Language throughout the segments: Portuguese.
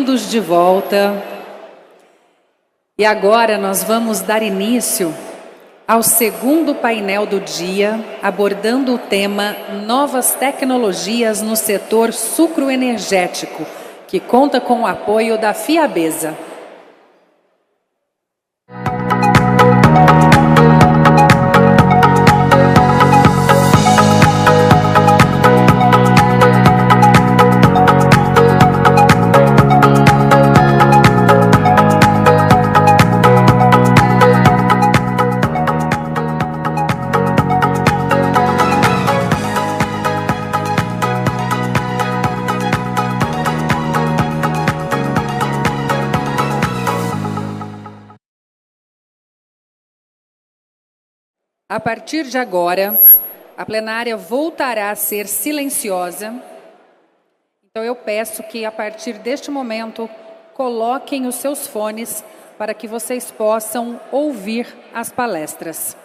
bem-vindos de volta. E agora nós vamos dar início ao segundo painel do dia, abordando o tema Novas Tecnologias no Setor Sucroenergético, que conta com o apoio da Fiabesa. A partir de agora, a plenária voltará a ser silenciosa. Então eu peço que, a partir deste momento, coloquem os seus fones para que vocês possam ouvir as palestras.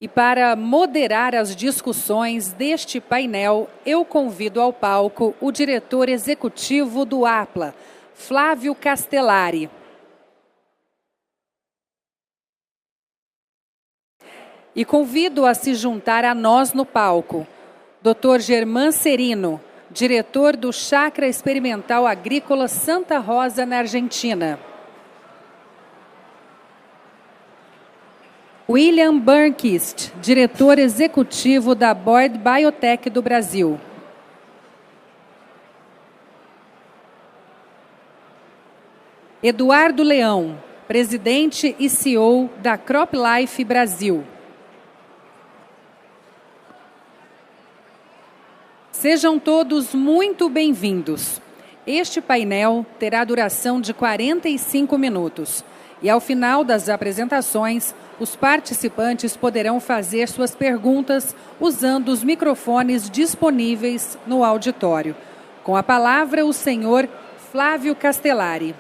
E para moderar as discussões deste painel, eu convido ao palco o diretor executivo do APLA, Flávio Castellari. E convido a se juntar a nós no palco, Dr. Germán Serino, diretor do Chacra Experimental Agrícola Santa Rosa, na Argentina. William Burnquist, diretor executivo da Board Biotech do Brasil. Eduardo Leão, presidente e CEO da CropLife Brasil. Sejam todos muito bem-vindos. Este painel terá duração de 45 minutos e, ao final das apresentações, os participantes poderão fazer suas perguntas usando os microfones disponíveis no auditório. Com a palavra, o senhor Flávio Castellari.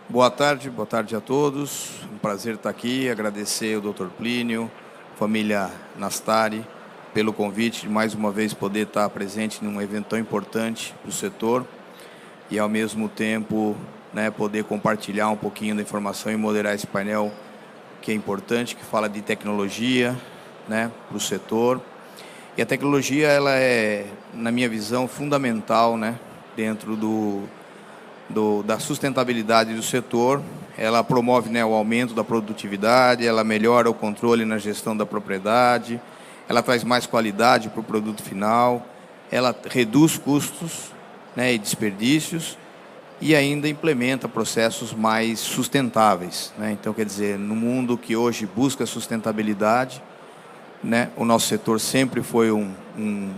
Boa tarde a todos. Um prazer estar aqui, agradecer ao Dr. Plínio, família Nastari, pelo convite de mais uma vez poder estar presente num evento tão importante para o setor e, ao mesmo tempo, poder compartilhar um pouquinho da informação e moderar esse painel que é importante, que fala de tecnologia para o setor. E a tecnologia, ela é, na minha visão, fundamental dentro da sustentabilidade do setor. Ela promove o aumento da produtividade, ela melhora o controle na gestão da propriedade, ela traz mais qualidade para o produto final, ela reduz custos e desperdícios e ainda implementa processos mais sustentáveis. Então, quer dizer, no mundo que hoje busca sustentabilidade, o nosso setor sempre foi um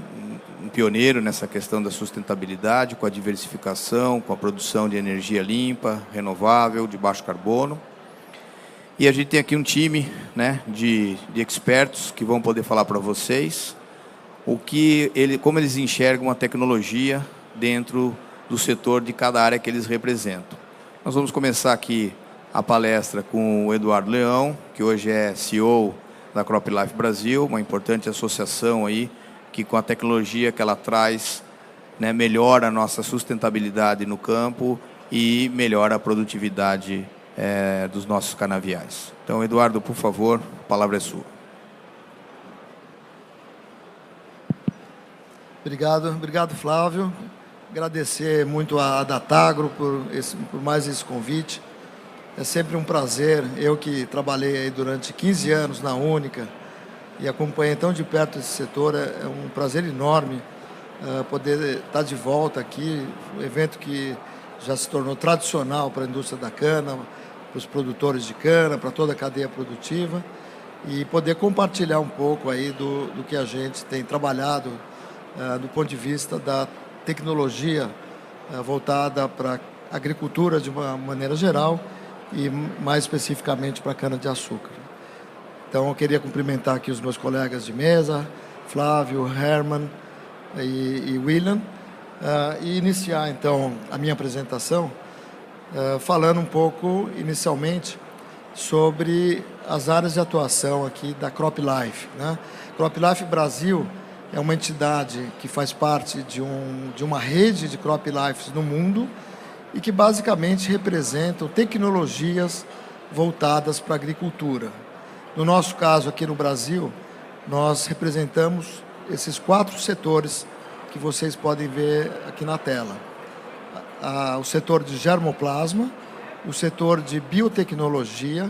pioneiro nessa questão da sustentabilidade, com a diversificação, com a produção de energia limpa, renovável, de baixo carbono. E a gente tem aqui um time de expertos que vão poder falar para vocês como eles enxergam a tecnologia dentro do setor de cada área que eles representam. Nós vamos começar aqui a palestra com o Eduardo Leão, que hoje é CEO da CropLife Brasil, uma importante associação aí, que com a tecnologia que ela traz, melhora a nossa sustentabilidade no campo e melhora a produtividade dos nossos canaviais. Então, Eduardo, por favor, a palavra é sua. Obrigado, Flávio. Agradecer muito a Datagro por mais esse convite. É sempre um prazer. Eu que trabalhei aí durante 15 anos na Única e acompanhei tão de perto esse setor, é um prazer enorme poder estar de volta aqui. Um evento que já se tornou tradicional para a indústria da cana, para os produtores de cana, para toda a cadeia produtiva, e poder compartilhar um pouco aí do que a gente tem trabalhado do ponto de vista da tecnologia voltada para a agricultura de uma maneira geral e mais especificamente para a cana-de-açúcar. Então eu queria cumprimentar aqui os meus colegas de mesa, Flávio, Herman e William, e iniciar então a minha apresentação falando um pouco, inicialmente, sobre as áreas de atuação aqui da CropLife. CropLife Brasil é uma entidade que faz parte de uma rede de crop lives no mundo e que basicamente representam tecnologias voltadas para a agricultura. No nosso caso, aqui no Brasil, nós representamos esses 4 setores que vocês podem ver aqui na tela. O setor de germoplasma, o setor de biotecnologia,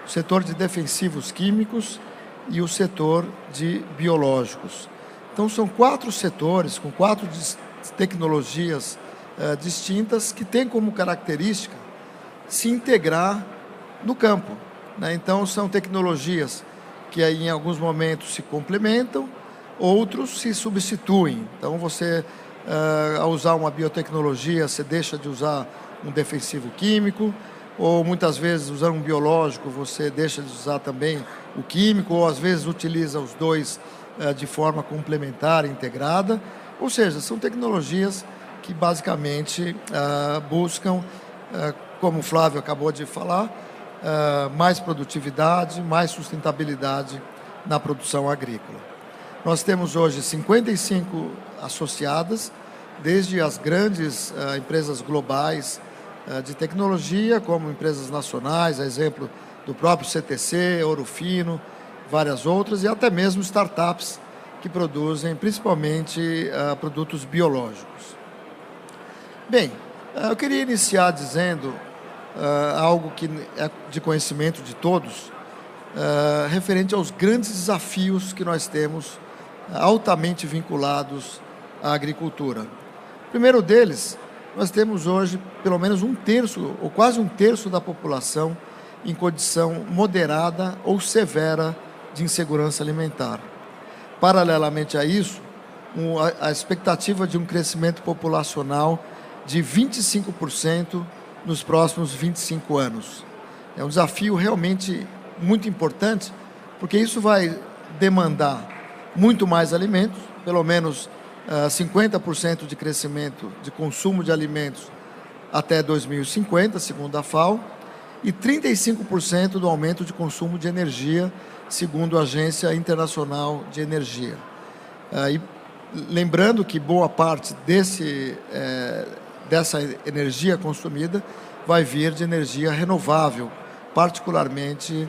o setor de defensivos químicos e o setor de biológicos. Então, são 4 setores com 4 tecnologias distintas que têm como característica se integrar no campo, né? Então, são tecnologias que aí, em alguns momentos se complementam, outros se substituem. Então, você, ao usar uma biotecnologia, você deixa de usar um defensivo químico, ou muitas vezes, usando um biológico, você deixa de usar também o químico, ou às vezes utiliza os dois de forma complementar, integrada. Ou seja, são tecnologias que basicamente buscam, como o Flávio acabou de falar, mais produtividade, mais sustentabilidade na produção agrícola. Nós temos hoje 55 associadas, desde as grandes empresas globais de tecnologia, como empresas nacionais, a exemplo do próprio CTC, Ouro Fino, várias outras, e até mesmo startups que produzem principalmente produtos biológicos. Bem, eu queria iniciar dizendo algo que é de conhecimento de todos, referente aos grandes desafios que nós temos altamente vinculados à agricultura. O primeiro deles, nós temos hoje pelo menos 1/3, ou quase 1/3 da população em condição moderada ou severa de insegurança alimentar. Paralelamente a isso, a expectativa de um crescimento populacional de 25% nos próximos 25 anos. É um desafio realmente muito importante, porque isso vai demandar muito mais alimentos, pelo menos 50% de crescimento de consumo de alimentos até 2050, segundo a FAO, e 35% do aumento de consumo de energia, segundo a Agência Internacional de Energia. E lembrando que boa parte dessa energia consumida vai vir de energia renovável, particularmente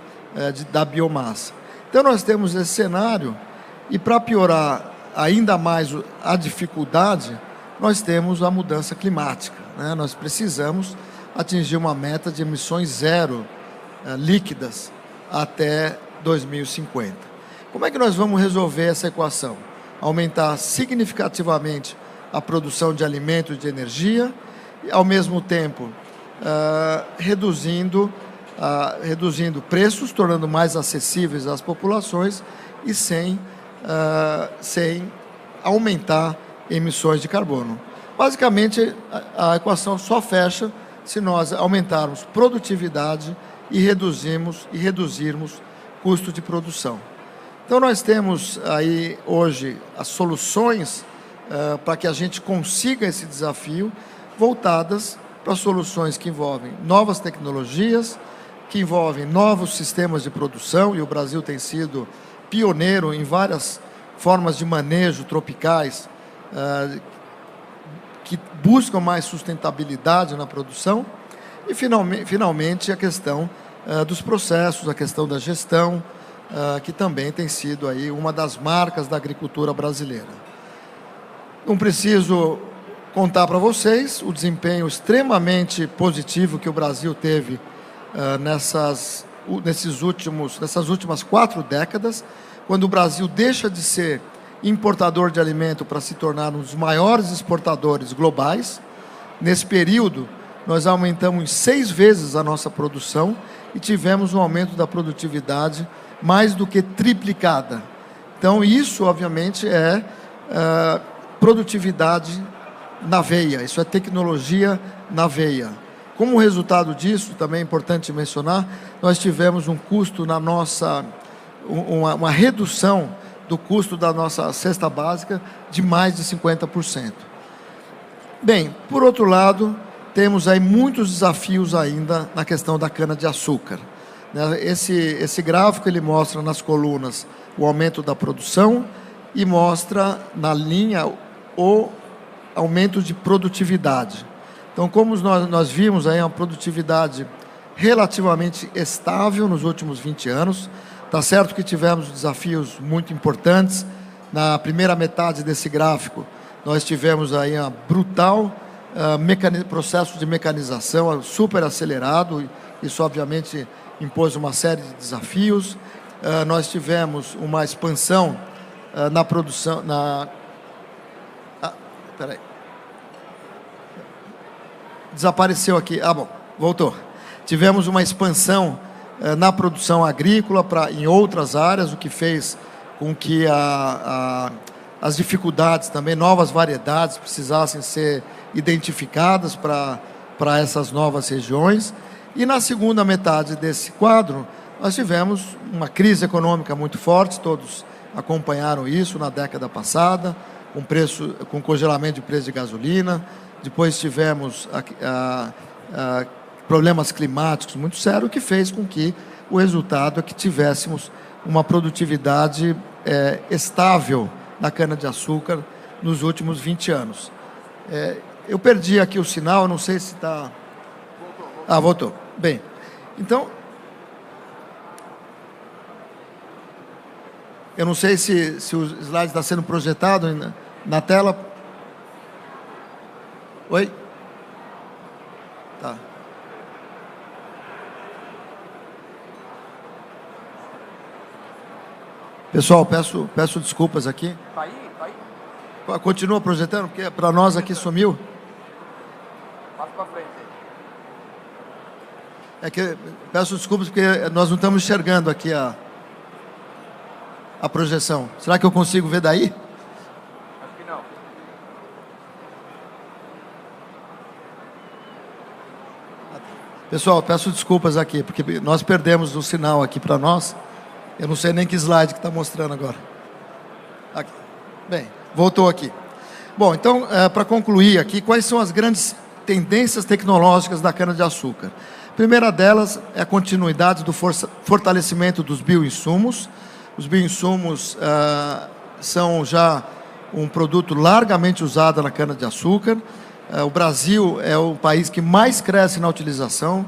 da biomassa. Então, nós temos esse cenário, e para piorar ainda mais a dificuldade, nós temos a mudança climática, né? Nós precisamos atingir uma meta de emissões zero líquidas até 2050. Como é que nós vamos resolver essa equação? Aumentar significativamente a produção de alimentos e de energia, e ao mesmo tempo reduzindo preços, tornando mais acessíveis às populações e sem aumentar emissões de carbono. Basicamente, a equação só fecha se nós aumentarmos produtividade e reduzirmos custo de produção. Então, nós temos aí hoje as soluções para que a gente consiga esse desafio, voltadas para soluções que envolvem novas tecnologias, que envolvem novos sistemas de produção, e o Brasil tem sido pioneiro em várias formas de manejo tropicais que buscam mais sustentabilidade na produção, e finalmente a questão dos processos, a questão da gestão, que também tem sido aí uma das marcas da agricultura brasileira. Não preciso contar para vocês o desempenho extremamente positivo que o Brasil teve nessas últimas 4 décadas, quando o Brasil deixa de ser importador de alimento para se tornar um dos maiores exportadores globais. Nesse período, nós aumentamos 6 vezes a nossa produção e tivemos um aumento da produtividade mais do que triplicada. Então, isso, obviamente, é produtividade na veia, isso é tecnologia na veia. Como resultado disso, também é importante mencionar, nós tivemos um custo na nossa, uma redução do custo da nossa cesta básica de mais de 50%. Bem, por outro lado, temos aí muitos desafios ainda na questão da cana-de-açúcar. Esse gráfico ele mostra nas colunas o aumento da produção e mostra na linha o aumento de produtividade. Então, como nós vimos aí uma produtividade relativamente estável nos últimos 20 anos, está certo que tivemos desafios muito importantes. Na primeira metade desse gráfico, nós tivemos aí um brutal processo de mecanização super acelerado. Isso, obviamente, impôs uma série de desafios. Nós tivemos uma expansão na produção... Espera aí. Desapareceu aqui. Bom, voltou. Tivemos uma expansão na produção agrícola em outras áreas, o que fez com que as dificuldades também, novas variedades, precisassem ser identificadas para essas novas regiões. E na segunda metade desse quadro, nós tivemos uma crise econômica muito forte, todos acompanharam isso na década passada, com congelamento de preço de gasolina. Depois tivemos problemas climáticos muito sérios, o que fez com que o resultado é que tivéssemos uma produtividade estável na cana-de-açúcar nos últimos 20 anos. Eu perdi aqui o sinal, não sei se está... Voltou. Bem, então... Eu não sei se o slide está sendo projetado na tela. Oi? Tá. Pessoal, peço desculpas aqui. Tá aí? Continua projetando, porque para nós aqui sumiu. Passa para frente. Peço desculpas porque nós não estamos enxergando aqui a projeção. Será que eu consigo ver daí? Acho que não. Pessoal, peço desculpas aqui, porque nós perdemos o sinal aqui para nós. Eu não sei nem que slide que está mostrando agora. Aqui. Bem, voltou aqui. Bom, então, para concluir aqui, quais são as grandes tendências tecnológicas da cana-de-açúcar? A primeira delas é a continuidade do fortalecimento dos bioinsumos. Os bioinsumos são já um produto largamente usado na cana-de-açúcar. O Brasil é o país que mais cresce na utilização,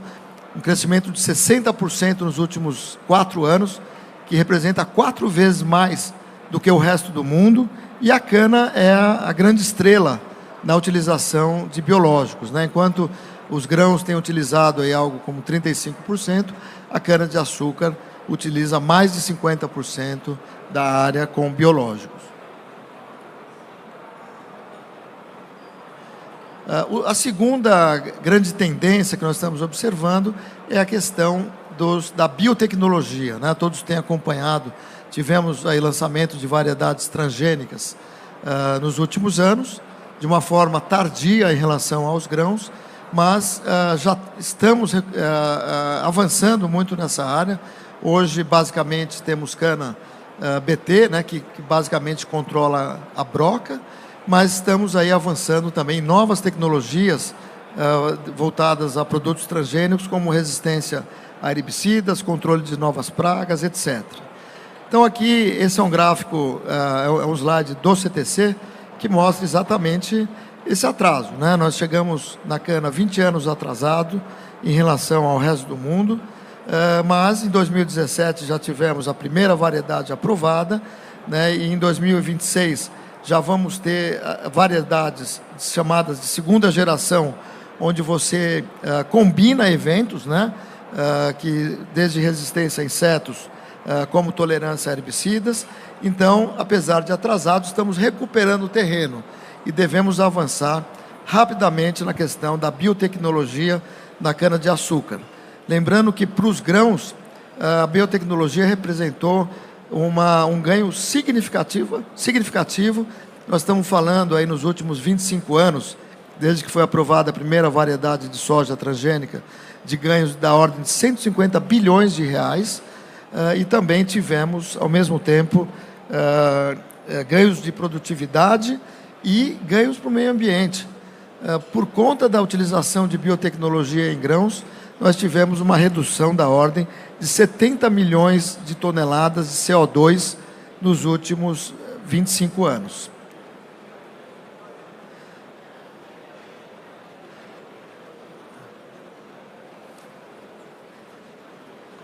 um crescimento de 60% nos últimos 4 anos, que representa 4 vezes mais do que o resto do mundo, e a cana é a grande estrela na utilização de biológicos, né? Enquanto os grãos têm utilizado aí algo como 35%, a cana-de-açúcar utiliza mais de 50% da área com biológicos. A segunda grande tendência que nós estamos observando é a questão da biotecnologia, né? Todos têm acompanhado, tivemos aí lançamento de variedades transgênicas nos últimos anos, de uma forma tardia em relação aos grãos, mas já estamos avançando muito nessa área. Hoje, basicamente, temos cana BT, né, que basicamente controla a broca, mas estamos aí avançando também em novas tecnologias voltadas a produtos transgênicos, como resistência a herbicidas, controle de novas pragas, etc. Então, aqui, esse é um gráfico, é um slide do CTC, que mostra exatamente esse atraso, né? Nós chegamos na cana 20 anos atrasado em relação ao resto do mundo, mas em 2017 já tivemos a primeira variedade aprovada, né? E em 2026 já vamos ter variedades chamadas de segunda geração, onde você combina eventos, né? Que desde resistência a insetos, como tolerância a herbicidas. Então, apesar de atrasados, estamos recuperando o terreno e devemos avançar rapidamente na questão da biotecnologia na cana-de-açúcar. Lembrando que para os grãos, a biotecnologia representou um ganho significativo. Nós estamos falando aí nos últimos 25 anos, desde que foi aprovada a primeira variedade de soja transgênica, de ganhos da ordem de 150 bilhões de reais, e também tivemos, ao mesmo tempo, ganhos de produtividade e ganhos para o meio ambiente. Por conta da utilização de biotecnologia em grãos, nós tivemos uma redução da ordem de 70 milhões de toneladas de CO2 nos últimos 25 anos.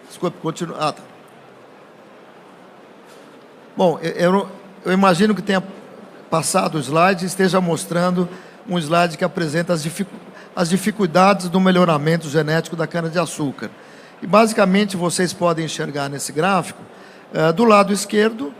Desculpe, continua. Ah, tá. Bom, eu imagino que tenha passado o slide e esteja mostrando um slide que apresenta as dificuldades do melhoramento genético da cana-de-açúcar. E, basicamente, vocês podem enxergar nesse gráfico, do lado esquerdo,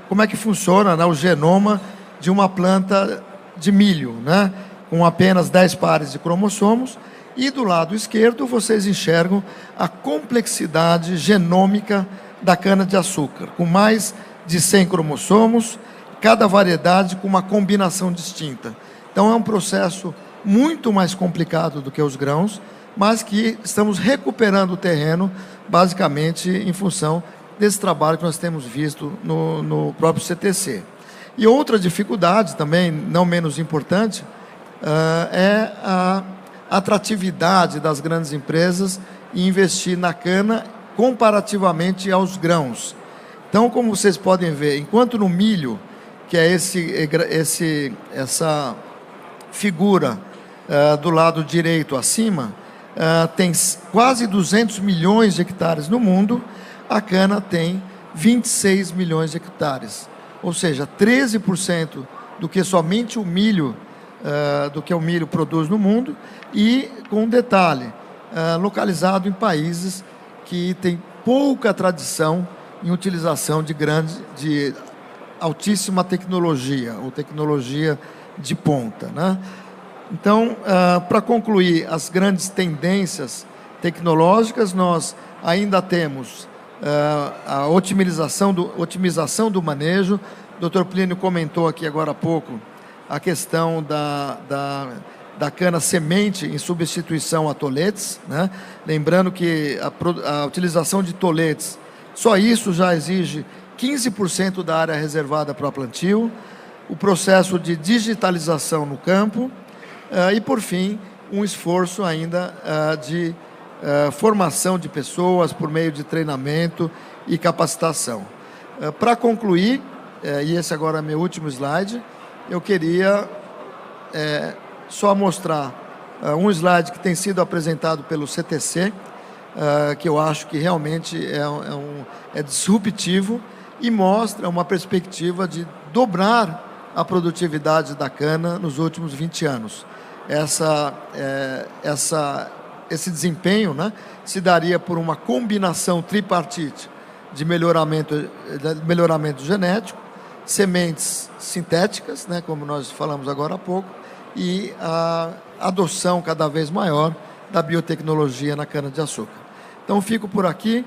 como é que funciona, né, o genoma de uma planta de milho, né, com apenas 10 pares de cromossomos. E, do lado esquerdo, vocês enxergam a complexidade genômica da cana-de-açúcar, com mais de 100 cromossomos, cada variedade com uma combinação distinta. Então, é um processo muito mais complicado do que os grãos, mas que estamos recuperando o terreno, basicamente, em função desse trabalho que nós temos visto no próprio CTC. E outra dificuldade, também não menos importante, é a atratividade das grandes empresas em investir na cana comparativamente aos grãos. Então, como vocês podem ver, enquanto no milho, que é essa figura do lado direito acima, tem quase 200 milhões de hectares no mundo, a cana tem 26 milhões de hectares. Ou seja, 13% do que somente o milho, produz no mundo, e com um detalhe, localizado em países que têm pouca tradição em utilização de altíssima tecnologia, ou tecnologia de ponta, né? Então, para concluir as grandes tendências tecnológicas, nós ainda temos a otimização do manejo. O Dr. Plínio comentou aqui agora há pouco a questão da cana-semente em substituição a toletes, né? Lembrando que a utilização de toletes, só isso já exige 15% da área reservada para plantio, o processo de digitalização no campo e, por fim, um esforço ainda de formação de pessoas por meio de treinamento e capacitação. Para concluir, e esse agora é meu último slide, eu queria só mostrar um slide que tem sido apresentado pelo CTC, que eu acho que realmente é disruptivo e mostra uma perspectiva de dobrar a produtividade da cana nos últimos 20 anos. Esse desempenho, né, se daria por uma combinação tripartite de melhoramento genético, sementes sintéticas, né, como nós falamos agora há pouco, e a adoção cada vez maior da biotecnologia na cana-de-açúcar. Então, fico por aqui,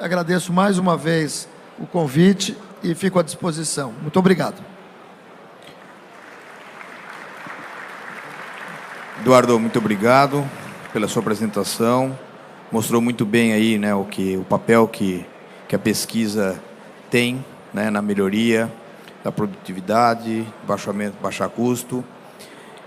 agradeço mais uma vez o convite e fico à disposição. Muito obrigado. Eduardo, muito obrigado pela sua apresentação. Mostrou muito bem aí, né, o papel que a pesquisa tem, né, na melhoria da produtividade, baixar custo.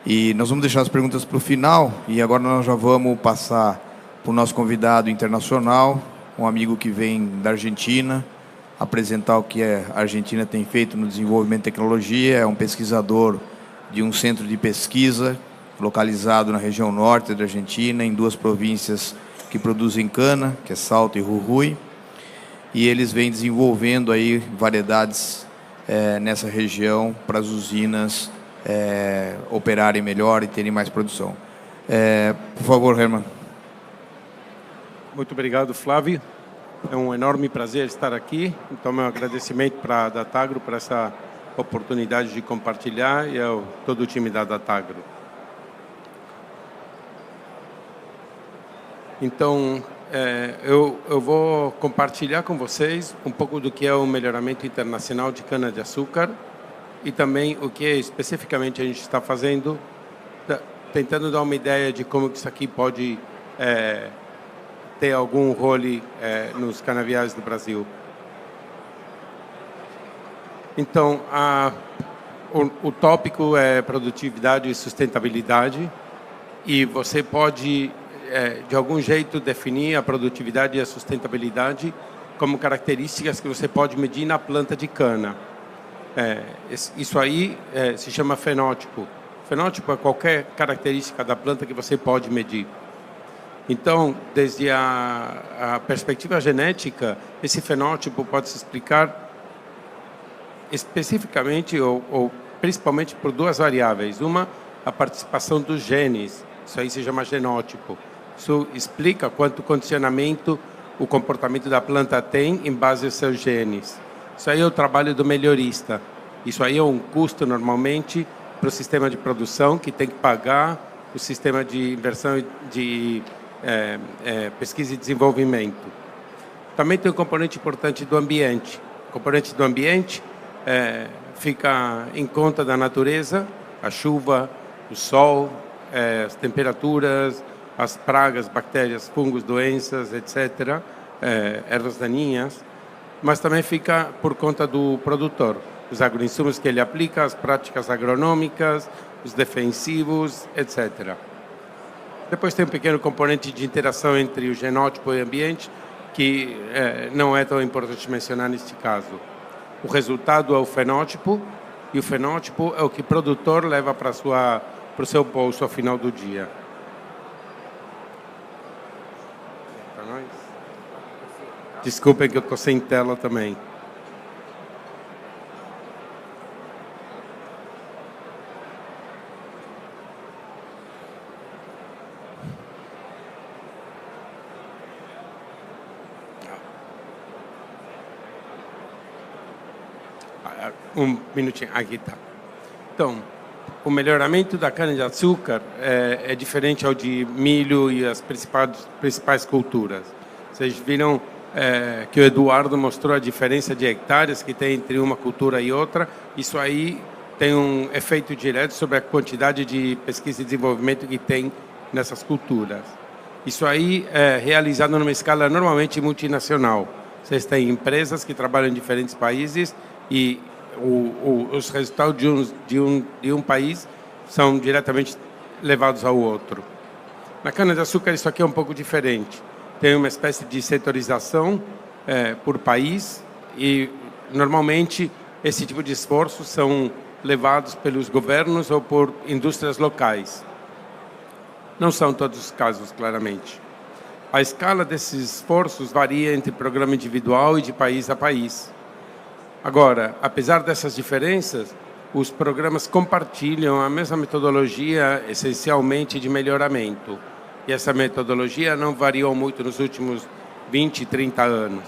E nós vamos deixar as perguntas para o final, e agora nós já vamos passar para o nosso convidado internacional, um amigo que vem da Argentina, apresentar o que a Argentina tem feito no desenvolvimento de tecnologia. É um pesquisador de um centro de pesquisa localizado na região norte da Argentina, em 2 províncias que produzem cana, que é Salta e Jujuy, e eles vêm desenvolvendo aí variedades nessa região para as usinas operarem melhor e terem mais produção. Por favor, Herman. Muito obrigado, Flávio. É um enorme prazer estar aqui. Então, meu agradecimento para a Datagro por essa oportunidade de compartilhar e ao todo o time da Datagro. Então, eu vou compartilhar com vocês um pouco do que é o melhoramento internacional de cana-de-açúcar e também o que especificamente a gente está fazendo, tentando dar uma ideia de como isso aqui pode ter algum role nos canaviais do Brasil. Então, o tópico é produtividade e sustentabilidade, e você pode, de algum jeito, definir a produtividade e a sustentabilidade como características que você pode medir na planta de cana. Isso aí se chama fenótipo. Fenótipo é qualquer característica da planta que você pode medir. Então, desde a perspectiva genética, esse fenótipo pode se explicar especificamente ou principalmente por duas variáveis. Uma, a participação dos genes. Isso aí se chama genótipo. Isso explica quanto condicionamento o comportamento da planta tem em base aos seus genes. Isso aí é o trabalho do melhorista. Isso aí é um custo, normalmente, para o sistema de produção, que tem que pagar o sistema de inversão de pesquisa e desenvolvimento. Também tem um componente importante do ambiente. O componente do ambiente fica em conta da natureza, a chuva, o sol, as temperaturas, as pragas, bactérias, fungos, doenças, etc., ervas daninhas, mas também fica por conta do produtor, os agroinsumos que ele aplica, as práticas agronômicas, os defensivos, etc. Depois tem um pequeno componente de interação entre o genótipo e o ambiente, que não é tão importante mencionar neste caso. O resultado é o fenótipo, e o fenótipo é o que o produtor leva para o seu bolso ao final do dia. Desculpem que eu estou sem tela também. Um minutinho, aqui está. Então, o melhoramento da cana-de-açúcar é diferente ao de milho e as principais culturas. Vocês viram que o Eduardo mostrou a diferença de hectares que tem entre uma cultura e outra. Isso aí tem um efeito direto sobre a quantidade de pesquisa e desenvolvimento que tem nessas culturas. Isso aí é realizado numa escala normalmente multinacional. Vocês têm empresas que trabalham em diferentes países e os resultados de um país são diretamente levados ao outro. Na cana-de-açúcar isso aqui é um pouco diferente. Tem uma espécie de setorização por país e, normalmente, esse tipo de esforços são levados pelos governos ou por indústrias locais. Não são todos os casos, claramente. A escala desses esforços varia entre programa individual e de país a país. Agora, apesar dessas diferenças, os programas compartilham a mesma metodologia, essencialmente de melhoramento. E essa metodologia não variou muito nos últimos 20, 30 anos.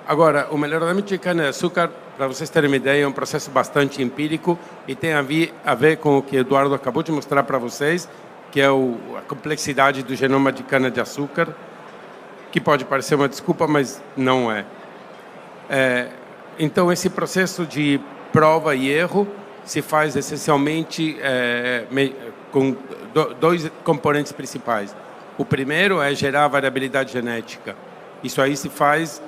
Agora, o melhoramento de cana-de-açúcar, para vocês terem uma ideia, é um processo bastante empírico e tem a ver com o que o Eduardo acabou de mostrar para vocês, que é a complexidade do genoma de cana-de-açúcar, que pode parecer uma desculpa, mas não é. Então, esse processo de prova e erro se faz essencialmente com dois componentes principais. O primeiro é gerar variabilidade genética. Isso aí se faz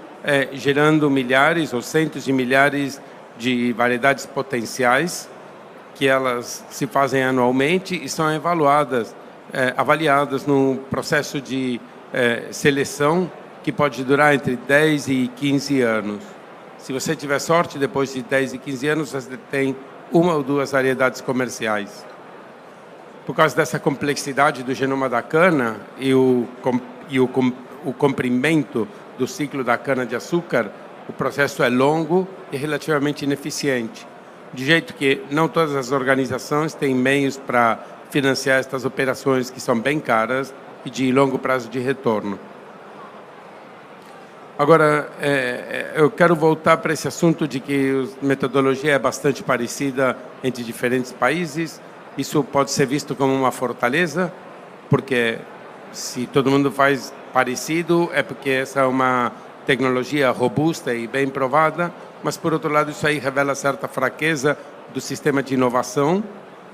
gerando milhares ou centos de milhares de variedades potenciais, que elas se fazem anualmente e são avaliadas num processo de seleção que pode durar entre 10 e 15 anos. Se você tiver sorte, depois de 10 e 15 anos, você tem uma ou duas variedades comerciais. Por causa dessa complexidade do genoma da cana e o comprimento do ciclo da cana-de-açúcar, o processo é longo e relativamente ineficiente, de jeito que não todas as organizações têm meios para financiar estas operações que são bem caras e de longo prazo de retorno. Agora, eu quero voltar para esse assunto de que a metodologia é bastante parecida entre diferentes países. Isso pode ser visto como uma fortaleza, porque se todo mundo faz parecido, é porque essa é uma tecnologia robusta e bem provada, mas, por outro lado, isso aí revela certa fraqueza do sistema de inovação,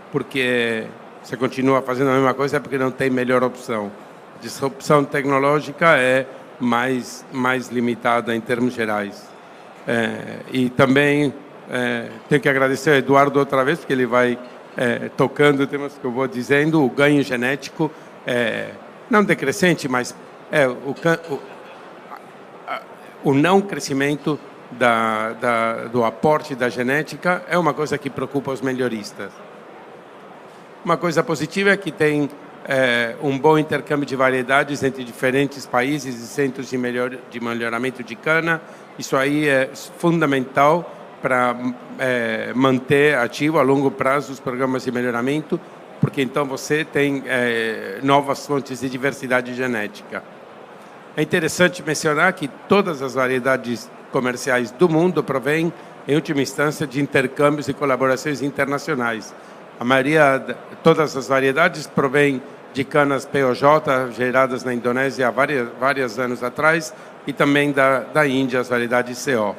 porque você continua fazendo a mesma coisa porque não tem melhor opção. A disrupção tecnológica é mais limitada em termos gerais. E também tenho que agradecer ao Eduardo outra vez, porque ele vai tocando temas que eu vou dizendo. O ganho genético não decrescente, mas é o não crescimento do aporte da genética é uma coisa que preocupa os melhoristas. Uma coisa positiva é que tem um bom intercâmbio de variedades entre diferentes países e centros de melhoramento de cana. Isso aí é fundamental para manter ativo a longo prazo os programas de melhoramento, porque então você tem novas fontes de diversidade genética. É interessante mencionar que todas as variedades comerciais do mundo provêm, em última instância, de intercâmbios e colaborações internacionais. Todas as variedades provêm de canas POJ geradas na Indonésia há vários anos atrás e também da Índia, as variedades CO.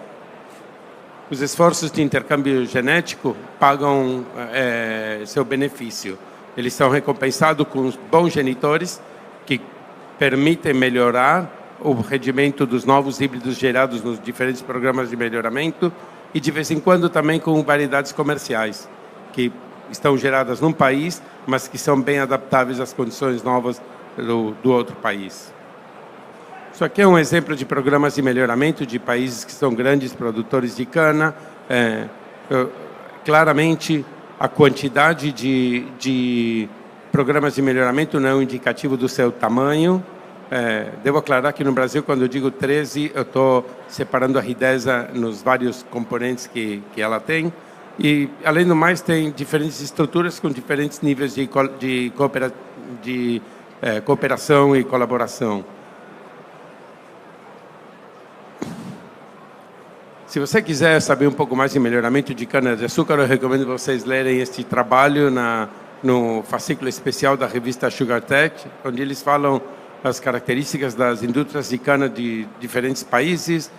Os esforços de intercâmbio genético pagam seu benefício. Eles são recompensados com os bons genitores que permitem melhorar o rendimento dos novos híbridos gerados nos diferentes programas de melhoramento e, de vez em quando, também com variedades comerciais, que estão geradas num país, mas que são bem adaptáveis às condições novas do outro país. Isso aqui é um exemplo de programas de melhoramento de países que são grandes produtores de cana. Claramente, a quantidade de programas de melhoramento não é um indicativo do seu tamanho. Devo aclarar que no Brasil, quando eu digo 13, eu estou separando a Ridesa nos vários componentes que ela tem. E, além do mais, tem diferentes estruturas com diferentes níveis de cooperação e colaboração. Se você quiser saber um pouco mais de melhoramento de cana-de-açúcar, eu recomendo vocês lerem este trabalho no fascículo especial da revista SugarTech, onde eles falam as características das indústrias de cana de diferentes países,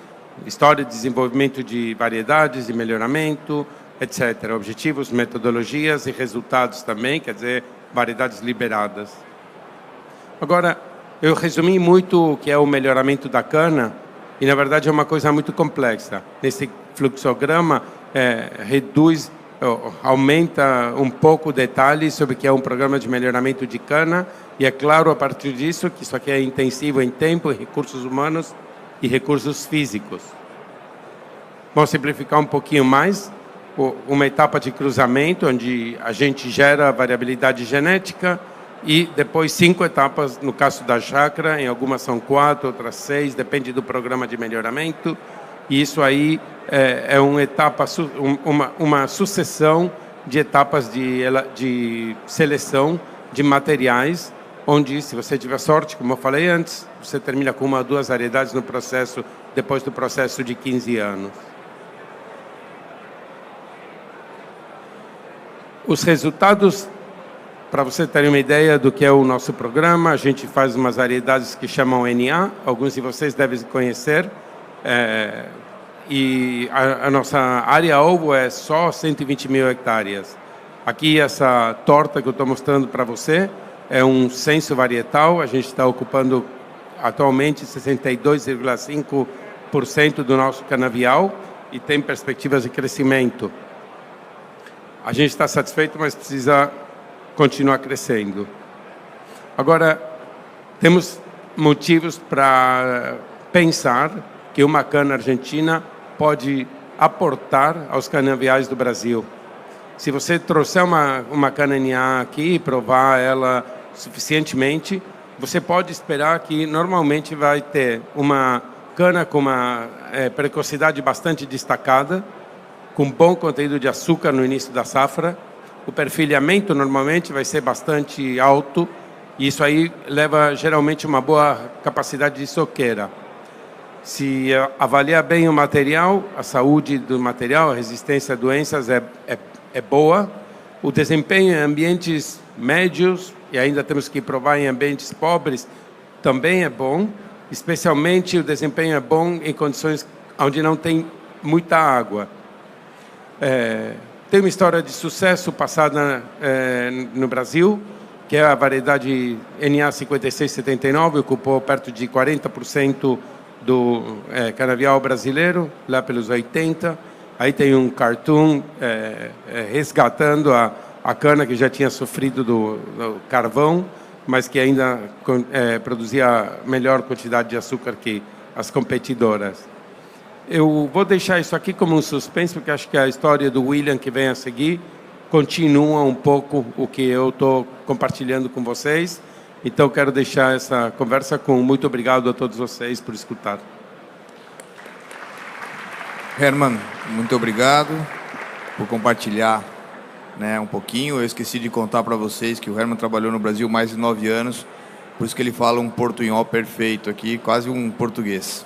história de desenvolvimento de variedades, de melhoramento, etc. Objetivos, metodologias e resultados também, quer dizer, variedades liberadas. Agora, eu resumi muito o que é o melhoramento da cana, e, na verdade, é uma coisa muito complexa. Nesse fluxograma, aumenta um pouco o detalhe sobre o que é um programa de melhoramento de cana, e é claro, a partir disso, que isso aqui é intensivo em tempo, em recursos humanos e recursos físicos. Vamos simplificar um pouquinho mais. Uma etapa de cruzamento, onde a gente gera variabilidade genética, e depois 5 etapas, no caso da chácara, em algumas são 4, outras 6, depende do programa de melhoramento. E isso aí é uma sucessão de etapas de seleção de materiais, onde, se você tiver sorte, como eu falei antes, você termina com 1 ou 2 variedades no processo, depois do processo de 15 anos. Os resultados, para você ter uma ideia do que é o nosso programa, a gente faz umas variedades que chamam NA, alguns de vocês devem conhecer, e a nossa área-alvo é só 120 mil hectares. Aqui, essa torta que eu estou mostrando para você é um censo varietal, a gente está ocupando atualmente 62,5% do nosso canavial e tem perspectivas de crescimento. A gente está satisfeito, mas precisa continuar crescendo. Agora, temos motivos para pensar que uma cana argentina pode aportar aos canaviais do Brasil. Se você trouxer uma cana NA aqui e provar ela suficientemente, você pode esperar que normalmente vai ter uma cana com uma precocidade bastante destacada, com bom conteúdo de açúcar no início da safra. O perfilhamento normalmente vai ser bastante alto e isso aí leva geralmente uma boa capacidade de soqueira. Se avaliar bem o material, a saúde do material, a resistência a doenças é boa. O desempenho em ambientes médios, e ainda temos que provar em ambientes pobres, também é bom. Especialmente o desempenho é bom em condições onde não tem muita água. Tem uma história de sucesso passada no Brasil, que é a variedade NA 5679, ocupou perto de 40% do canavial brasileiro, lá pelos 80. Aí tem um cartoon resgatando a cana que já tinha sofrido do carvão, mas que ainda produzia melhor quantidade de açúcar que as competidoras. Eu vou deixar isso aqui como um suspense, porque acho que a história do William que vem a seguir continua um pouco o que eu estou compartilhando com vocês. Então, quero deixar essa conversa com muito obrigado a todos vocês por escutar. Herman, muito obrigado por compartilhar, né, um pouquinho. Eu esqueci de contar para vocês que o Herman trabalhou no Brasil mais de 9 anos, por isso que ele fala um portunhol perfeito aqui, quase um português.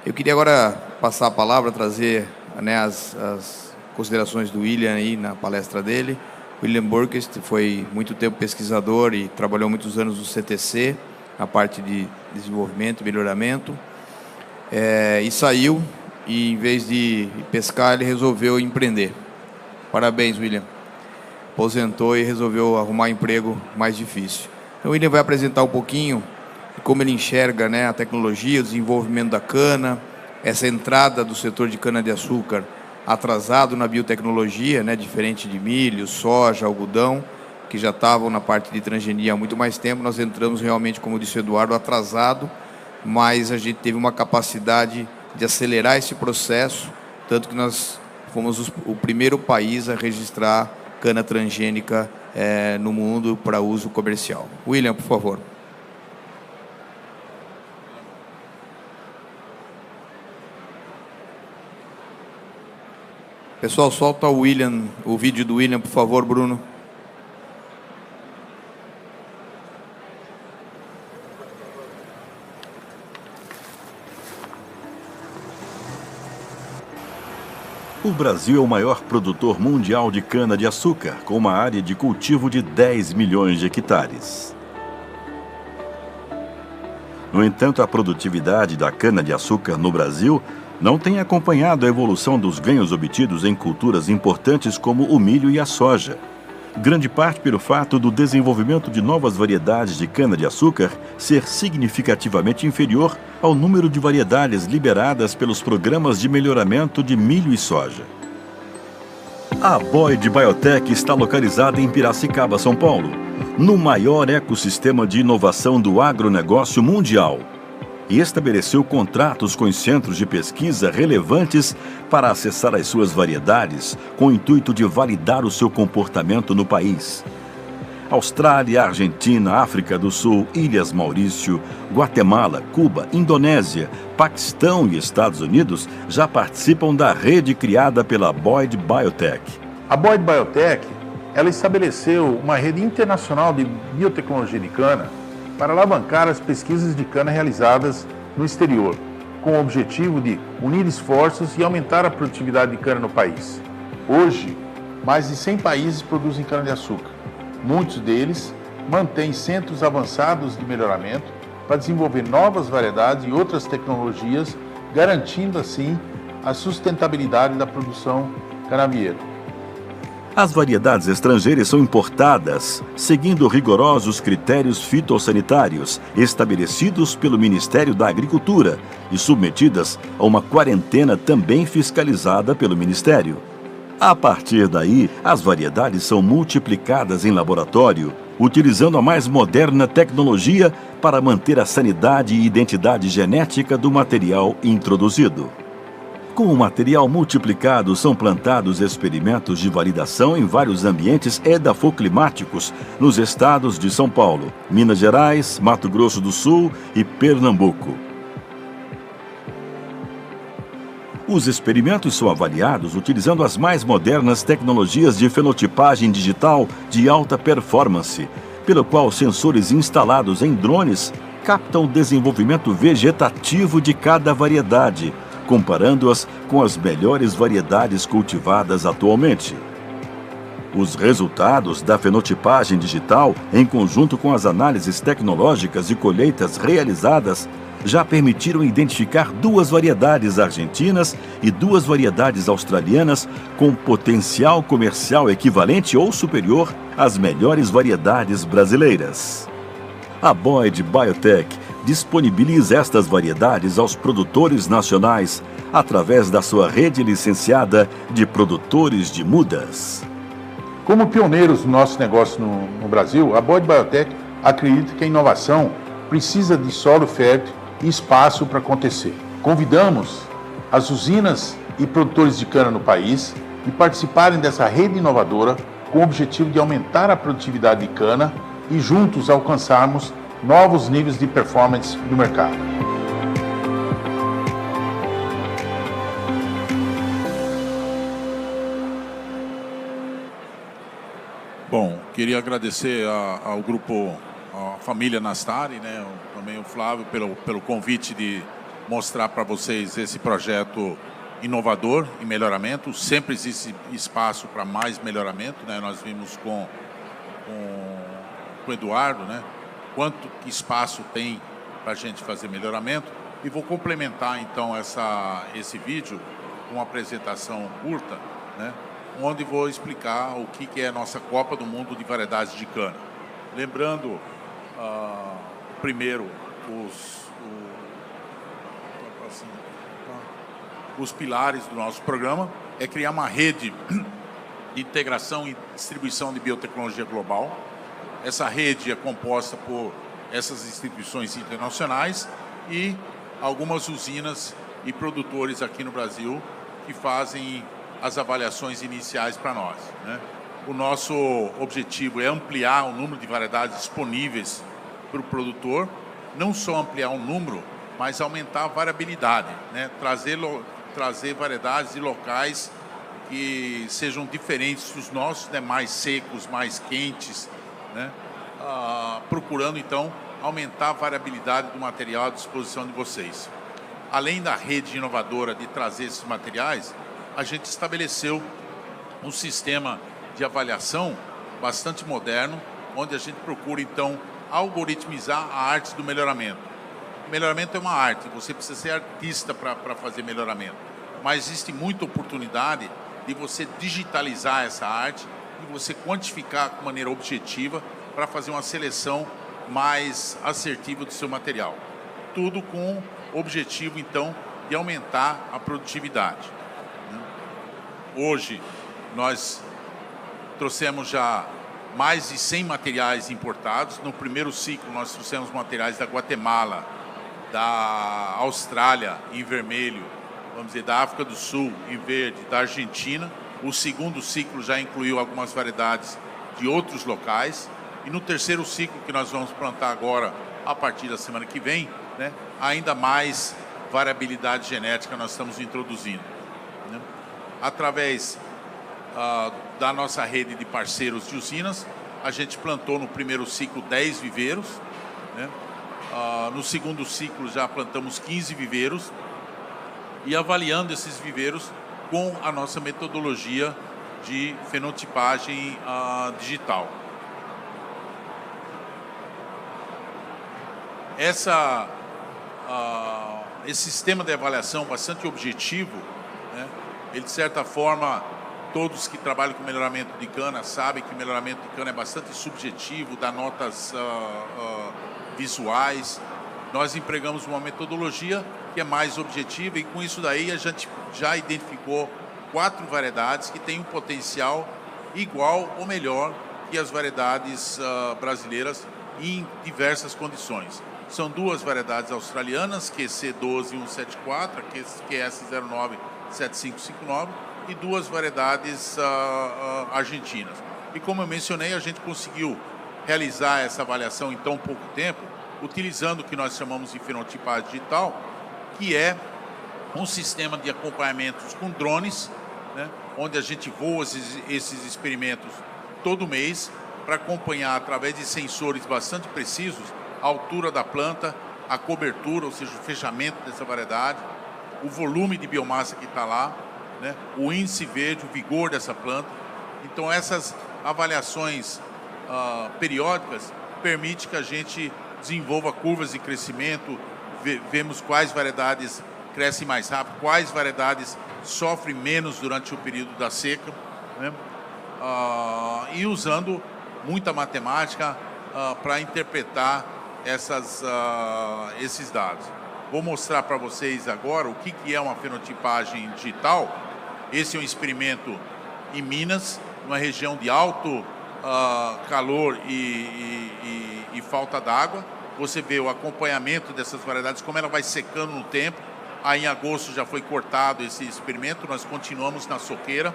Eu queria agora passar a palavra, trazer, né, as considerações do William aí na palestra dele. William Burkest foi muito tempo pesquisador e trabalhou muitos anos no CTC, na parte de desenvolvimento e melhoramento, e saiu, e em vez de pescar, ele resolveu empreender. Parabéns, William. Aposentou e resolveu arrumar emprego mais difícil. Então, o William vai apresentar um pouquinho de como ele enxerga, né, a tecnologia, o desenvolvimento da cana, essa entrada do setor de cana-de-açúcar atrasado na biotecnologia, né, diferente de milho, soja, algodão, que já estavam na parte de transgenia há muito mais tempo. Nós entramos realmente, como disse o Eduardo, atrasado, mas a gente teve uma capacidade de acelerar esse processo, tanto que nós fomos o primeiro país a registrar cana transgênica no mundo para uso comercial. William, por favor. Pessoal, solta o vídeo do William, por favor, Bruno. O Brasil é o maior produtor mundial de cana-de-açúcar, com uma área de cultivo de 10 milhões de hectares. No entanto, a produtividade da cana-de-açúcar no Brasil não tem acompanhado a evolução dos ganhos obtidos em culturas importantes como o milho e a soja. Grande parte pelo fato do desenvolvimento de novas variedades de cana-de-açúcar ser significativamente inferior ao número de variedades liberadas pelos programas de melhoramento de milho e soja. A Boyd Biotech está localizada em Piracicaba, São Paulo, no maior ecossistema de inovação do agronegócio mundial, e estabeleceu contratos com os centros de pesquisa relevantes para acessar as suas variedades, com o intuito de validar o seu comportamento no país. Austrália, Argentina, África do Sul, Ilhas Maurício, Guatemala, Cuba, Indonésia, Paquistão e Estados Unidos já participam da rede criada pela Boyd Biotech. A Boyd Biotech, ela estabeleceu uma rede internacional de biotecnologia de cana para alavancar as pesquisas de cana realizadas no exterior, com o objetivo de unir esforços e aumentar a produtividade de cana no país. Hoje, mais de 100 países produzem cana-de-açúcar. Muitos deles mantêm centros avançados de melhoramento para desenvolver novas variedades e outras tecnologias, garantindo assim a sustentabilidade da produção canavieira. As variedades estrangeiras são importadas, seguindo rigorosos critérios fitossanitários estabelecidos pelo Ministério da Agricultura e submetidas a uma quarentena também fiscalizada pelo Ministério. A partir daí, as variedades são multiplicadas em laboratório, utilizando a mais moderna tecnologia para manter a sanidade e identidade genética do material introduzido. Com o material multiplicado, são plantados experimentos de validação em vários ambientes edafoclimáticos nos estados de São Paulo, Minas Gerais, Mato Grosso do Sul e Pernambuco. Os experimentos são avaliados utilizando as mais modernas tecnologias de fenotipagem digital de alta performance, pelo qual sensores instalados em drones captam o desenvolvimento vegetativo de cada variedade, comparando-as com as melhores variedades cultivadas atualmente. Os resultados da fenotipagem digital, em conjunto com as análises tecnológicas e colheitas realizadas, já permitiram identificar 2 variedades argentinas e 2 variedades australianas com potencial comercial equivalente ou superior às melhores variedades brasileiras. A Boyd Biotech disponibiliza estas variedades aos produtores nacionais através da sua rede licenciada de produtores de mudas. Como pioneiros do nosso negócio no Brasil, a Boyd Biotech acredito que a inovação precisa de solo fértil e espaço para acontecer. Convidamos as usinas e produtores de cana no país a participarem dessa rede inovadora com o objetivo de aumentar a produtividade de cana e juntos alcançarmos novos níveis de performance no mercado. Bom, queria agradecer ao grupo, à família Nastari, né, também o Flávio, pelo convite de mostrar para vocês esse projeto inovador e melhoramento. Sempre existe espaço para mais melhoramento, né? Nós vimos com o Eduardo, né, quanto espaço tem para a gente fazer melhoramento. E vou complementar então esse vídeo com uma apresentação curta, né, onde vou explicar o que é a nossa Copa do Mundo de Variedades de Cana. Lembrando, primeiro, os pilares do nosso programa é criar uma rede de integração e distribuição de biotecnologia global. Essa rede é composta por essas instituições internacionais e algumas usinas e produtores aqui no Brasil que fazem as avaliações iniciais para nós, né? O nosso objetivo é ampliar o número de variedades disponíveis para o produtor, não só ampliar o número, mas aumentar a variabilidade, né? Trazer variedades de locais que sejam diferentes dos nossos, né? Mais secos, mais quentes, né? Procurando então aumentar a variabilidade do material à disposição de vocês. Além da rede inovadora de trazer esses materiais, a gente estabeleceu um sistema de avaliação bastante moderno, onde a gente procura então algoritmizar a arte do melhoramento. Melhoramento é uma arte, você precisa ser artista para fazer melhoramento, mas existe muita oportunidade de você digitalizar essa arte e você quantificar de maneira objetiva para fazer uma seleção mais assertiva do seu material. Tudo com o objetivo então de aumentar a produtividade. Hoje nós trouxemos já mais de 100 materiais importados. No primeiro ciclo nós trouxemos materiais da Guatemala, da Austrália em vermelho, vamos dizer, da África do Sul em verde, da Argentina. O segundo ciclo já incluiu algumas variedades de outros locais. E no terceiro ciclo, que nós vamos plantar agora, a partir da semana que vem, né, ainda mais variabilidade genética nós estamos introduzindo, né? Através da nossa rede de parceiros de usinas, a gente plantou no primeiro ciclo 10 viveiros, né? No segundo ciclo já plantamos 15 viveiros e avaliando esses viveiros com a nossa metodologia de fenotipagem digital. Esse sistema de avaliação bastante objetivo, né, ele de certa forma, todos que trabalham com melhoramento de cana sabem que melhoramento de cana é bastante subjetivo, dá notas visuais. Nós empregamos uma metodologia que é mais objetiva e com isso daí a gente já identificou 4 variedades que têm um potencial igual ou melhor que as variedades brasileiras em diversas condições. São 2 variedades australianas, QC12174, QS097559, e 2 variedades argentinas. E como eu mencionei, a gente conseguiu realizar essa avaliação em tão pouco tempo, utilizando o que nós chamamos de fenotipagem digital, que é um sistema de acompanhamentos com drones, né, onde a gente voa esses experimentos todo mês para acompanhar através de sensores bastante precisos a altura da planta, a cobertura, ou seja, o fechamento dessa variedade, o volume de biomassa que está lá, né, o índice verde, o vigor dessa planta. Então essas avaliações periódicas permitem que a gente desenvolva curvas de crescimento, vemos quais variedades crescem mais rápido, quais variedades sofrem menos durante o período da seca, né, e usando muita matemática para interpretar esses dados. Vou mostrar para vocês agora o que é uma fenotipagem digital. Esse é um experimento em Minas, numa região de alto calor e falta d'água. Você vê o acompanhamento dessas variedades, como ela vai secando no tempo. Aí em agosto já foi cortado esse experimento, nós continuamos na soqueira,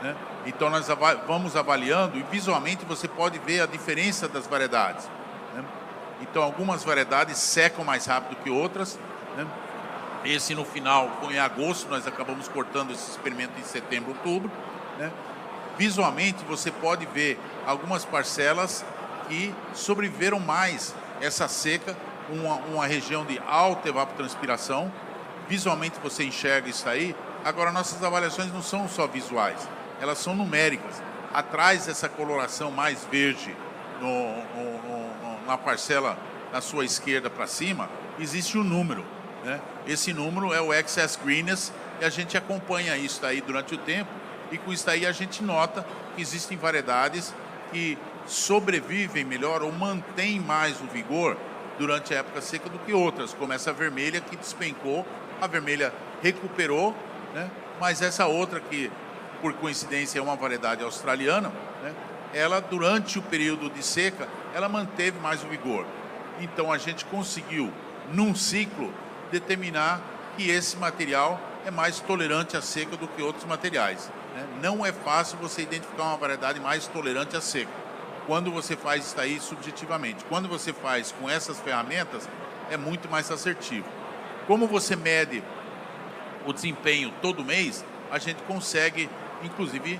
né? Então nós vamos avaliando e visualmente você pode ver a diferença das variedades, né? Então algumas variedades secam mais rápido que outras, né? Esse no final foi em agosto, nós acabamos cortando esse experimento em setembro, outubro, né? Visualmente você pode ver algumas parcelas que sobreviveram mais essa seca, uma região de alta evapotranspiração. Visualmente você enxerga isso aí. Agora, nossas avaliações não são só visuais, elas são numéricas. Atrás dessa coloração mais verde na parcela na sua esquerda para cima, existe um número, né? Esse número é o excess greenness e a gente acompanha isso aí durante o tempo e com isso aí a gente nota que existem variedades que sobrevivem melhor ou mantêm mais o vigor durante a época seca do que outras, como essa vermelha que despencou. A vermelha recuperou, né? Mas essa outra que, por coincidência, é uma variedade australiana, né? Ela, durante o período de seca, ela manteve mais o vigor. Então, a gente conseguiu, num ciclo, determinar que esse material é mais tolerante à seca do que outros materiais, né? Não é fácil você identificar uma variedade mais tolerante à seca, quando você faz isso aí subjetivamente. Quando você faz com essas ferramentas, é muito mais assertivo. Como você mede o desempenho todo mês, a gente consegue, inclusive,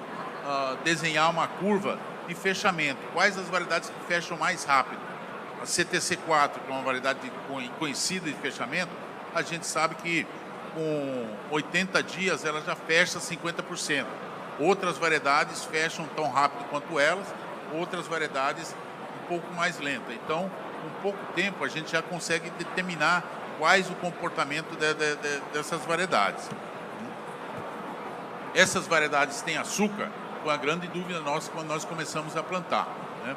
desenhar uma curva de fechamento. Quais as variedades que fecham mais rápido? A CTC4, que é uma variedade conhecida de fechamento, a gente sabe que com 80 dias ela já fecha 50%. Outras variedades fecham tão rápido quanto elas, outras variedades um pouco mais lenta. Então, com pouco tempo, a gente já consegue determinar quais o comportamento dessas variedades. Essas variedades têm açúcar? Foi uma grande dúvida nossa quando nós começamos a plantar, né?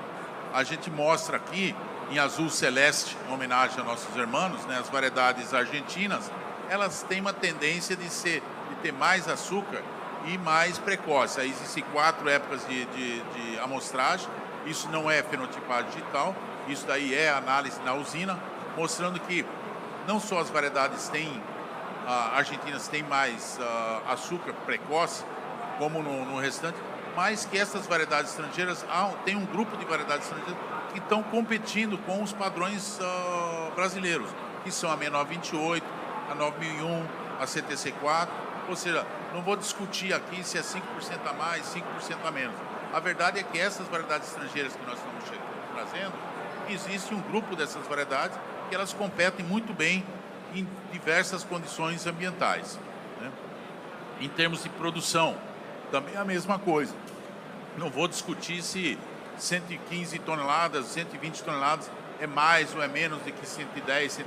A gente mostra aqui, em azul celeste, em homenagem a nossos irmãos, né, as variedades argentinas, elas têm uma tendência de ter mais açúcar e mais precoce. Aí existem 4 épocas de amostragem. Isso não é fenotipagem digital, isso daí é análise na usina, mostrando que não só as variedades argentinas têm mais açúcar precoce, como no restante, mas que essas variedades estrangeiras, tem um grupo de variedades estrangeiras que estão competindo com os padrões brasileiros, que são a 6928, a 9001, a CTC4, ou seja, não vou discutir aqui se é 5% a mais, 5% a menos. A verdade é que essas variedades estrangeiras que nós estamos trazendo, existe um grupo dessas variedades que elas competem muito bem em diversas condições ambientais, né? Em termos de produção, também é a mesma coisa. Não vou discutir se 115 toneladas, 120 toneladas é mais ou é menos do que 110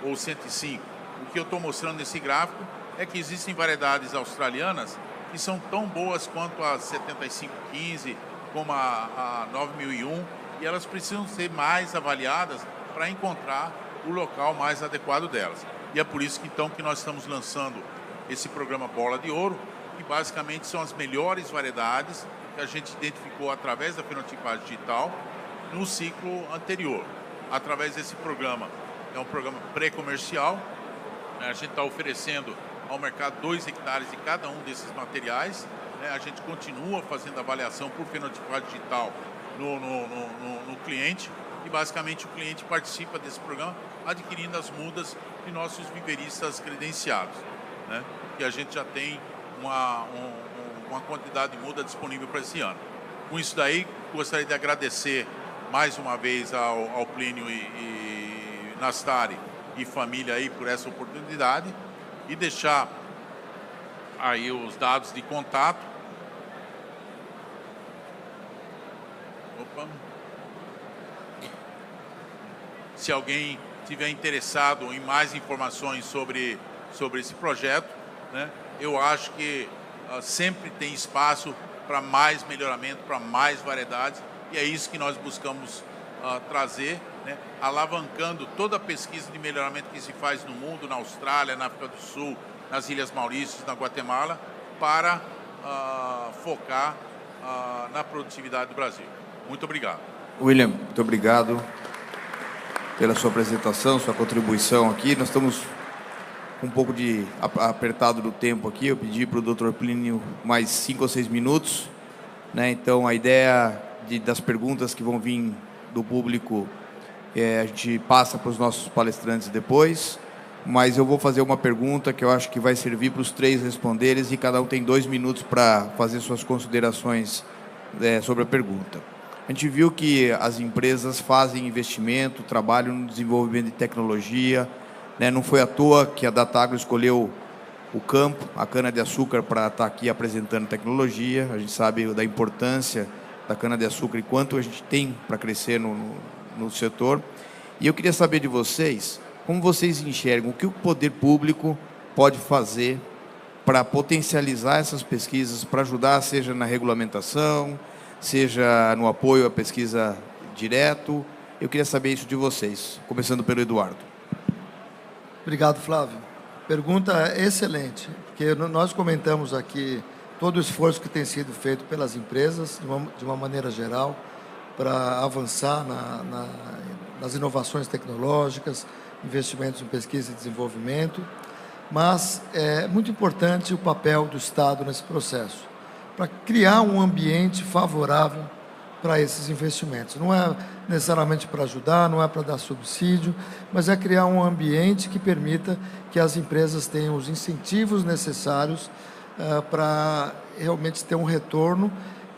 ou 105. O que eu estou mostrando nesse gráfico é que existem variedades australianas que são tão boas quanto a 7515, como a 9001, e elas precisam ser mais avaliadas para encontrar o local mais adequado delas. E é por isso que então que nós estamos lançando esse programa Bola de Ouro, que basicamente são as melhores variedades que a gente identificou através da fenotipagem digital no ciclo anterior. Através desse programa, é um programa pré-comercial, a gente está oferecendo ao mercado 2 hectares de cada um desses materiais, né? A gente continua fazendo avaliação por fenotipagem digital no cliente, e basicamente o cliente participa desse programa adquirindo as mudas de nossos viveristas credenciados, né? E a gente já tem uma quantidade de muda disponível para esse ano. Com isso daí, gostaria de agradecer mais uma vez ao Plínio e Nastari e família aí por essa oportunidade e deixar aí os dados de contato. Opa. Se alguém tiver interessado em mais informações sobre esse projeto, né, eu acho que sempre tem espaço para mais melhoramento, para mais variedades, e é isso que nós buscamos trazer, né, alavancando toda a pesquisa de melhoramento que se faz no mundo, na Austrália, na África do Sul, nas Ilhas Maurícias, na Guatemala, para focar na produtividade do Brasil. Muito obrigado. William, muito obrigado pela sua apresentação, sua contribuição aqui. Nós estamos um pouco apertado do tempo aqui. Eu pedi para o Dr. Plínio mais 5 ou 6 minutos, né? Então, a ideia das perguntas que vão vir do público, a gente passa para os nossos palestrantes depois, mas eu vou fazer uma pergunta que eu acho que vai servir para os 3 responderem, e cada um tem 2 minutos para fazer suas considerações sobre a pergunta. A gente viu que as empresas fazem investimento, trabalham no desenvolvimento de tecnologia, né? Não foi à toa que a Datagro escolheu o campo, a cana-de-açúcar, para estar aqui apresentando tecnologia. A gente sabe da importância da cana-de-açúcar e quanto a gente tem para crescer no setor. E eu queria saber de vocês, como vocês enxergam, o que o poder público pode fazer para potencializar essas pesquisas, para ajudar, seja na regulamentação, seja no apoio à pesquisa direto. Eu queria saber isso de vocês, começando pelo Eduardo. Obrigado, Flávio. Pergunta excelente, porque nós comentamos aqui todo o esforço que tem sido feito pelas empresas, de uma maneira geral, para avançar nas inovações tecnológicas, investimentos em pesquisa e desenvolvimento, mas é muito importante o papel do Estado nesse processo, para criar um ambiente favorável para esses investimentos. Não é necessariamente para ajudar, não é para dar subsídio, mas é criar um ambiente que permita que as empresas tenham os incentivos necessários para realmente ter um retorno,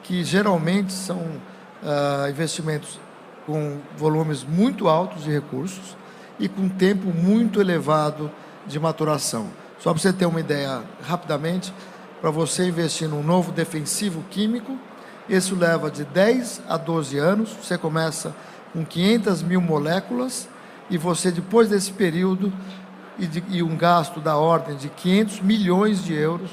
que geralmente são investimentos com volumes muito altos de recursos e com tempo muito elevado de maturação. Só para você ter uma ideia rapidamente, para você investir num novo defensivo químico, isso leva de 10 a 12 anos, você começa com 500 mil moléculas e você, depois desse período, e um gasto da ordem de 500 milhões de euros,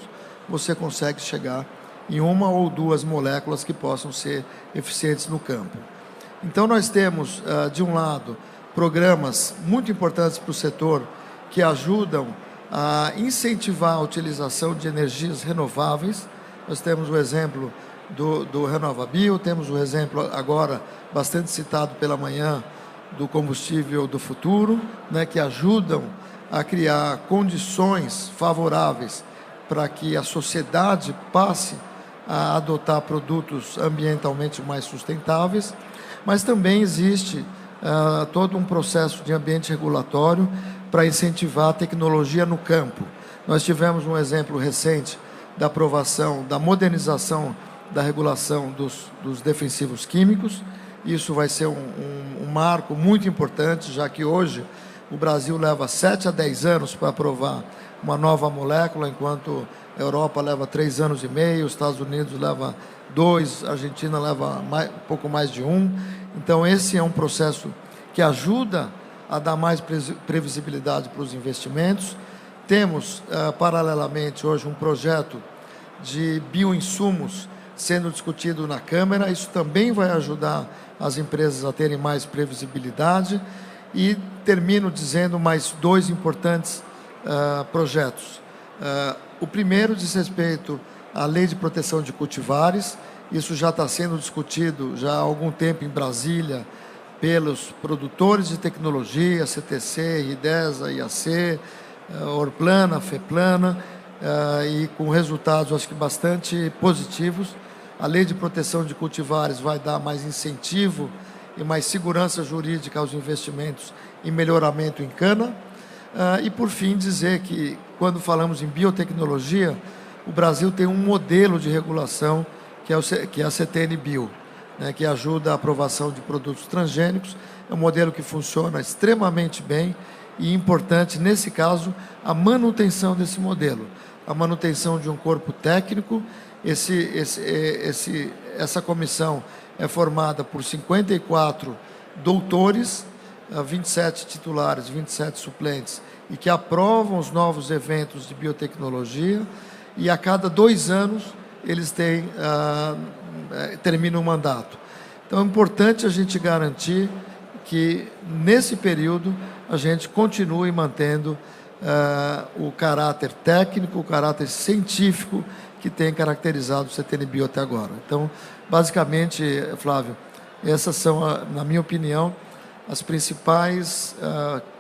você consegue chegar em 1 ou 2 moléculas que possam ser eficientes no campo. Então, nós temos, de um lado, programas muito importantes para o setor que ajudam a incentivar a utilização de energias renováveis. Nós temos o exemplo do RenovaBio, temos o exemplo agora bastante citado pela manhã do combustível do futuro, né, que ajudam a criar condições favoráveis para que a sociedade passe a adotar produtos ambientalmente mais sustentáveis, mas também existe todo um processo de ambiente regulatório para incentivar a tecnologia no campo. Nós tivemos um exemplo recente da aprovação, da modernização da regulação dos defensivos químicos. Isso vai ser um marco muito importante, já que hoje o Brasil leva 7 a 10 anos para aprovar uma nova molécula, enquanto a Europa leva 3 anos e meio, os Estados Unidos leva 2, a Argentina leva um pouco mais de 1. Então, esse é um processo que ajuda a dar mais previsibilidade para os investimentos. Temos, paralelamente, hoje um projeto de bioinsumos sendo discutido na Câmara. Isso também vai ajudar as empresas a terem mais previsibilidade. E termino dizendo mais 2 importantes projetos. O primeiro diz respeito à Lei de Proteção de Cultivares. Isso já está sendo discutido já há algum tempo em Brasília pelos produtores de tecnologia, CTC, RIDESA, IAC, Orplana, FEPLANA, e com resultados, acho que bastante positivos. A Lei de Proteção de Cultivares vai dar mais incentivo e mais segurança jurídica aos investimentos em melhoramento em cana. E, por fim, dizer que, quando falamos em biotecnologia, o Brasil tem um modelo de regulação que é a CTN Bio, né, que ajuda a aprovação de produtos transgênicos. É um modelo que funciona extremamente bem e importante, nesse caso, a manutenção desse modelo, a manutenção de um corpo técnico. Essa comissão é formada por 54 doutores, 27 titulares, 27 suplentes, e que aprovam os novos eventos de biotecnologia, e a cada 2 anos eles terminam o mandato. Então, é importante a gente garantir que, nesse período, a gente continue mantendo o caráter técnico, o caráter científico que tem caracterizado o CTN Bio até agora. Então, basicamente, Flávio, Essas são, na minha opinião, as principais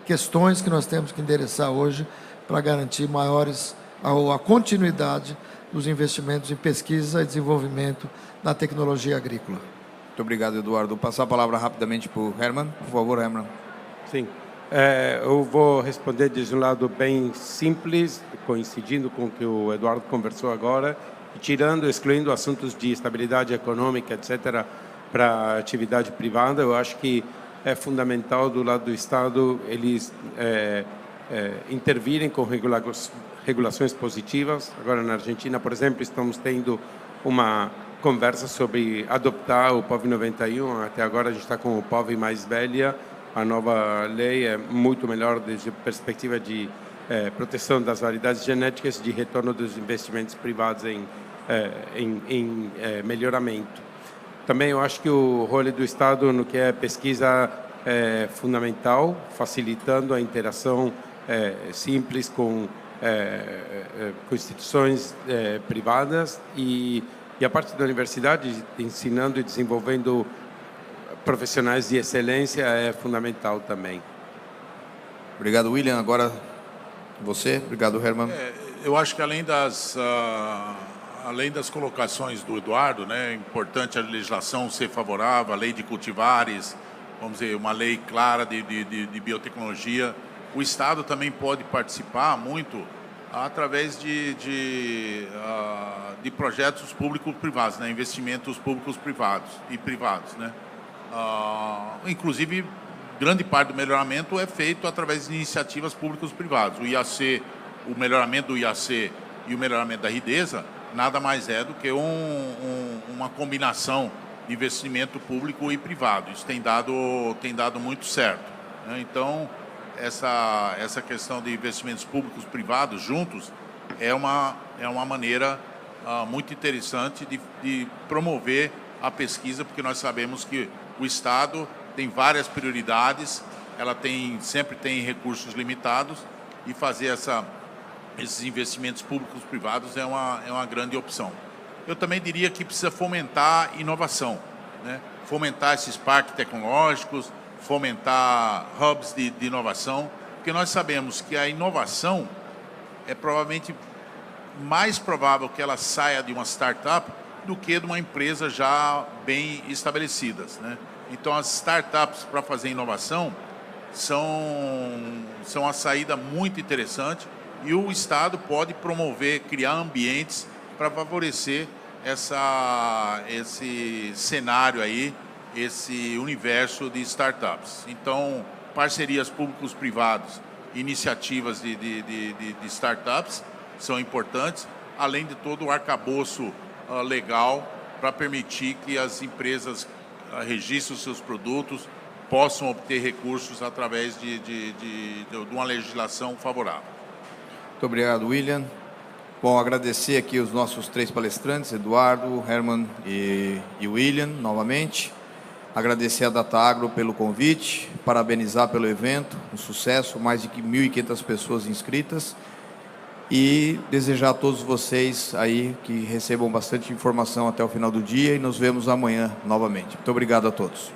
questões que nós temos que endereçar hoje para garantir a continuidade dos investimentos em pesquisa e desenvolvimento na tecnologia agrícola. Muito obrigado, Eduardo. Vou passar a palavra rapidamente para o Herman. Por favor, Herman. Sim. Eu vou responder de um lado bem simples, coincidindo com o que o Eduardo conversou agora, excluindo assuntos de estabilidade econômica, etc., para a atividade privada. Eu acho que é fundamental, do lado do Estado, eles intervirem com regulações positivas. Agora, na Argentina, por exemplo, estamos tendo uma conversa sobre adoptar o POV 91. Até agora, a gente está com o POV mais velha. A nova lei é muito melhor desde a perspectiva de proteção das variedades genéticas, de retorno dos investimentos privados em melhoramento. Também eu acho que o rol do Estado no que é pesquisa é fundamental, facilitando a interação simples com instituições privadas e a parte da universidade, ensinando e desenvolvendo profissionais de excelência, é fundamental também. Obrigado, William. Agora você. Obrigado, Herman. Eu acho que além das colocações do Eduardo, né, é importante a legislação ser favorável, a lei de cultivares, vamos dizer, uma lei clara de biotecnologia. O Estado também pode participar muito através de projetos público-privados, né, investimentos públicos-privados e privados, né. Inclusive, grande parte do melhoramento é feito através de iniciativas públicos-privados. O IAC, o melhoramento do IAC e o melhoramento da RIDESA nada mais é do que uma combinação de investimento público e privado. Isso tem dado muito certo, né? Então, essa questão de investimentos públicos e privados juntos é uma maneira muito interessante de promover a pesquisa, porque nós sabemos que o Estado tem várias prioridades, ela sempre tem recursos limitados, e fazer esses investimentos públicos e privados é uma grande opção. Eu também diria que precisa fomentar inovação, né? Fomentar esses parques tecnológicos, fomentar hubs de inovação, porque nós sabemos que a inovação é provavelmente mais provável que ela saia de uma startup do que de uma empresa já bem estabelecidas, né? Então, as startups para fazer inovação são uma saída muito interessante, e o Estado pode promover, criar ambientes para favorecer esse cenário aí, esse universo de startups. Então, parcerias públicos-privados, iniciativas de startups são importantes, além de todo o arcabouço legal para permitir que as empresas registrem os seus produtos, possam obter recursos através de uma legislação favorável. Muito obrigado, William. Bom, agradecer aqui os nossos 3 palestrantes, Eduardo, Herman e William, novamente. Agradecer a Datagro pelo convite, parabenizar pelo evento, um sucesso, mais de 1.500 pessoas inscritas. E desejar a todos vocês aí que recebam bastante informação até o final do dia, e nos vemos amanhã novamente. Muito obrigado a todos.